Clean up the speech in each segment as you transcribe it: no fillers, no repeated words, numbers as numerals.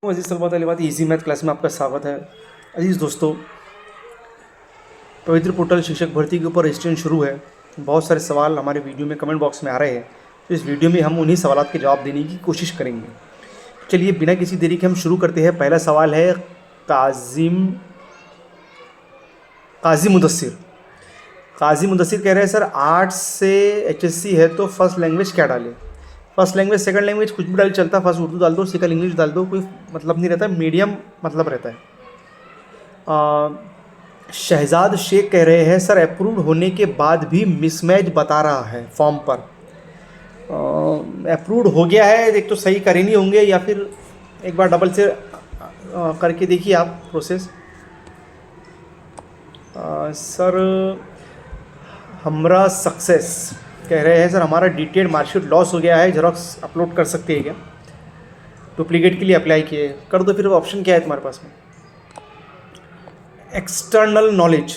अजीज़ तलबात easy math class में आपका स्वागत है। अजीज़ दोस्तों, पवित्र पोर्टल शिक्षक भर्ती के ऊपर रजिस्ट्रेशन शुरू है। बहुत सारे सवाल हमारे वीडियो में कमेंट बॉक्स में आ रहे हैं, तो इस वीडियो में हम उन्हीं सवालों के जवाब देने की कोशिश करेंगे। चलिए बिना किसी देरी के हम शुरू करते हैं। पहला सवाल है काजी मुदस्सिर कह रहे हैं सर, आर्ट्स से HSC है तो फर्स्ट लैंग्वेज क्या डालें? फर्स्ट लैंग्वेज सेकंड लैंग्वेज कुछ भी डाल चलता, फर्स्ट उर्दू डाल दो, सेकंड इंग्लिश डाल दो, कोई मतलब नहीं रहता, मीडियम मतलब रहता है। शहजाद शेख कह रहे हैं सर, अप्रूव्ड होने के बाद भी मिसमैच बता रहा है फॉर्म पर। अप्रूव्ड हो गया है, एक तो सही कर ही नहीं होंगे, या फिर एक बार डबल से करके देखिए आप प्रोसेस। सर हमरा सक्सेस कह रहे हैं सर, हमारा डिटेल्ड मार्कशीट लॉस हो गया है, जेरॉक्स अपलोड कर सकते हैं क्या? डुप्लीकेट के लिए अप्लाई किए, कर दो। फिर ऑप्शन क्या है तुम्हारे पास में? External knowledge.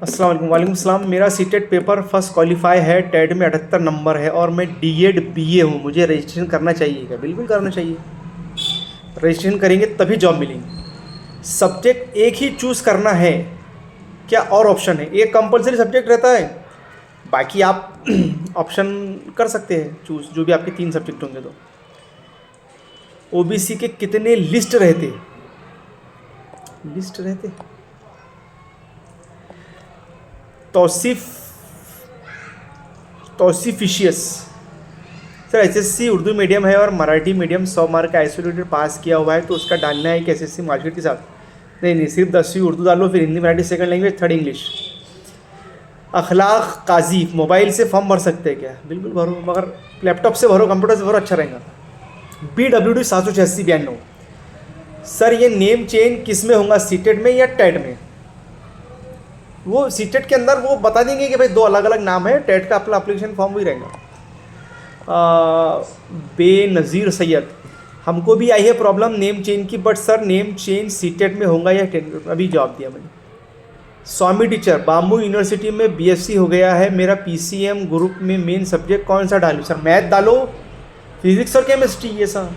अस्सलाम वालेकुम। वालेकुम सलाम। मेरा सीटेट पेपर फर्स्ट क्वालिफाई है, टेट में 78 नंबर है और मैं DED BA हूँ, मुझे रजिस्ट्रेशन करना चाहिए क्या? बिल्कुल करना चाहिए। रजिस्ट्रेशन करेंगे तभी जॉब मिलेंगी। सब्जेक्ट एक ही चूज़ करना है क्या और ऑप्शन है? एक कंपलसरी सब्जेक्ट रहता है, बाकी आप ऑप्शन कर सकते हैं चूज़, जो भी आपके 3 सब्जेक्ट होंगे। तो OBC के कितने लिस्ट रहते? तौसीफिशियस सर, HSC उर्दू मीडियम है और मराठी मीडियम 100 मार्क का आइसोलेटेड पास किया हुआ है, तो उसका डालना है कि SSC मार्कशीट के साथ? नहीं, सिर्फ 10वीं उर्दू डालो, फिर Hindi Marathi second language, third English. अखलाक काजी, मोबाइल से फॉर्म भर सकते हैं क्या? बिल्कुल भरो, मगर लैपटॉप से भरो, कंप्यूटर से भरो, अच्छा रहेगा। BWD 786-92 सर, ये नेम चेंज किस में होगा, सीटेट में या टेट में? वो सीटेट के अंदर वो बता देंगे कि भाई 2 अलग अलग नाम है, टेट का अपना एप्लीकेशन फॉर्म वही रहेगा। बेनज़ीर सैयद, हमको भी आई है प्रॉब्लम नेम चेंज की, but sir name change CTET में होगा या टेट? अभी जवाब दिया मैंने। स्वामी टीचर, बाम्बू यूनिवर्सिटी में BSc हो गया है, मेरा PCM ग्रुप में मेन सब्जेक्ट कौन सा डालूं? सर मैथ डालो, फिजिक्स और केमिस्ट्री, ये सब।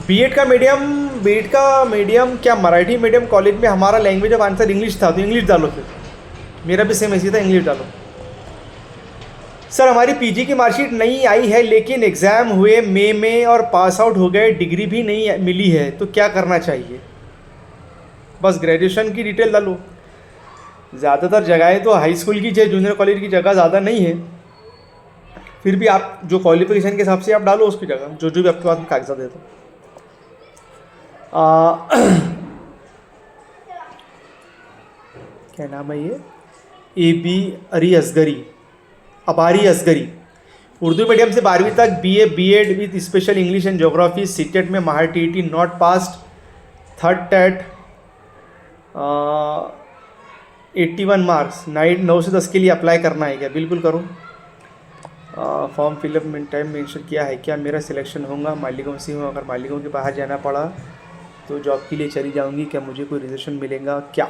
बीएड का मीडियम क्या मराठी मीडियम कॉलेज में हमारा लैंग्वेज ऑफ आंसर इंग्लिश था, तो इंग्लिश डालो। फिर मेरा भी सेम ऐसी था, इंग्लिश डालो। सर हमारी PG की मार्कशीट नहीं आई है, लेकिन एग्ज़ाम हुए मई में और पास आउट हो गए, डिग्री भी नहीं मिली है, तो क्या करना चाहिए? बस ग्रेजुएशन की डिटेल डालो। ज़्यादातर जगहें तो हाई स्कूल की है, जूनियर कॉलेज की जगह ज़्यादा नहीं है, फिर भी आप जो क्वालिफिकेशन के हिसाब से आप डालो उसकी जगह, जो भी आपके पास में कागजात है। तो क्या नाम है ये? अबारी असगरी, उर्दू मीडियम से 12वीं तक BA BEd with special English and geography, CTET में महार TET not passed, third TET 81 marks, 9 से 10 के लिए अप्लाई करना है क्या? बिल्कुल करो। फॉर्म फिलअप में टाइम मेंशन किया है क्या? मेरा सिलेक्शन होगा, मालिकों से हूँ, अगर मालिकों के बाहर जाना पड़ा तो जॉब के लिए चली जाऊंगी, क्या मुझे कोई रिजर्वेशन मिलेगा क्या?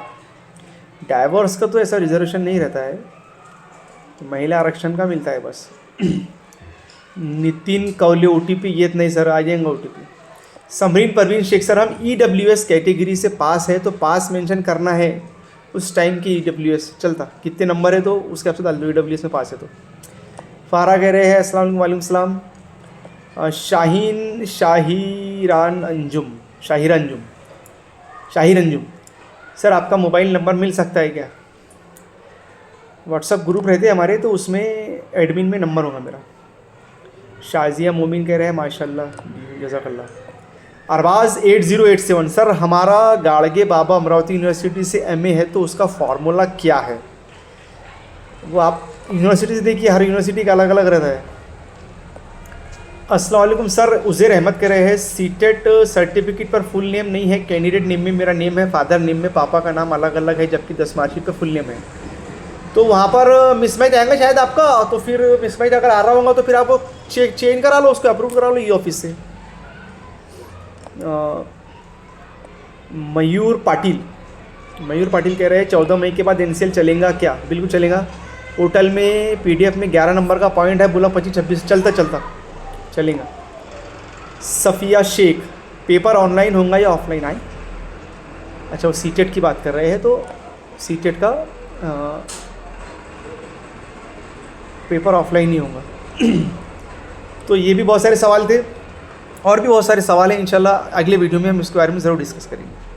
डाइवोर्स का तो ऐसा रिजर्वेशन नहीं रहता है, महिला आरक्षण का मिलता है बस। नितिन कौले OTP, ये नहीं सर, आ जाएंगे OTP। समरीन परवीन शेख सर, हम EWS कैटेगरी से पास है, तो पास मेंशन करना है उस टाइम की EWS चलता, कितने नंबर है तो उसके हिसाब से डाल दो, EWS में पास है तो। फारा कह रहे हैं अस्सलाम वालेकुम सलाम। शाहिर अंजुम सर, आपका मोबाइल नंबर मिल सकता है क्या? व्हाट्सअप ग्रुप रहते हैं हमारे, तो उसमें एडमिन में नंबर होगा मेरा। शाजिया मोमिन कह रहे हैं माशाल्लाह, जज़ाकल्लाह। अरबाज 8087 सर, हमारा गाड़गे बाबा अमरावती यूनिवर्सिटी से MA है, तो उसका फार्मूला क्या है? वो आप यूनिवर्सिटी से देखिए, हर यूनिवर्सिटी का अलग अलग रहता है। अस्सलाम वालेकुम सर, उज़ैर अहमद कह रहे हैं, सीटेट सर्टिफिकेट पर फुल नेम नहीं है, कैंडिडेट नेम में मेरा नेम है, फादर नेम में पापा का नाम अलग अलग है, जबकि 10 मार्कशीट पर फुल नेम है, तो वहाँ पर मिसमैच आएगा शायद आपका। तो फिर मिसमैच अगर आ रहा होगा तो फिर आप चेंज करा लो, उसको अप्रूव करा लो ये ऑफिस से। मयूर पाटिल कह रहे हैं 14 मई के बाद NCL चलेगा क्या? बिल्कुल चलेगा। पोर्टल में PDF में 11 नंबर का पॉइंट है, बोला 25-26 चलता चलेगा। सफ़िया शेख, पेपर ऑनलाइन होगा या ऑफलाइन आए? अच्छा, वो सीटेट की बात कर रहे हैं, तो सीटेट का पेपर ऑफलाइन ही होगा। तो ये भी बहुत सारे सवाल थे, और भी बहुत सारे सवाल हैं। इंशाल्लाह अगले वीडियो में हम इसके बारे में ज़रूर डिस्कस करेंगे।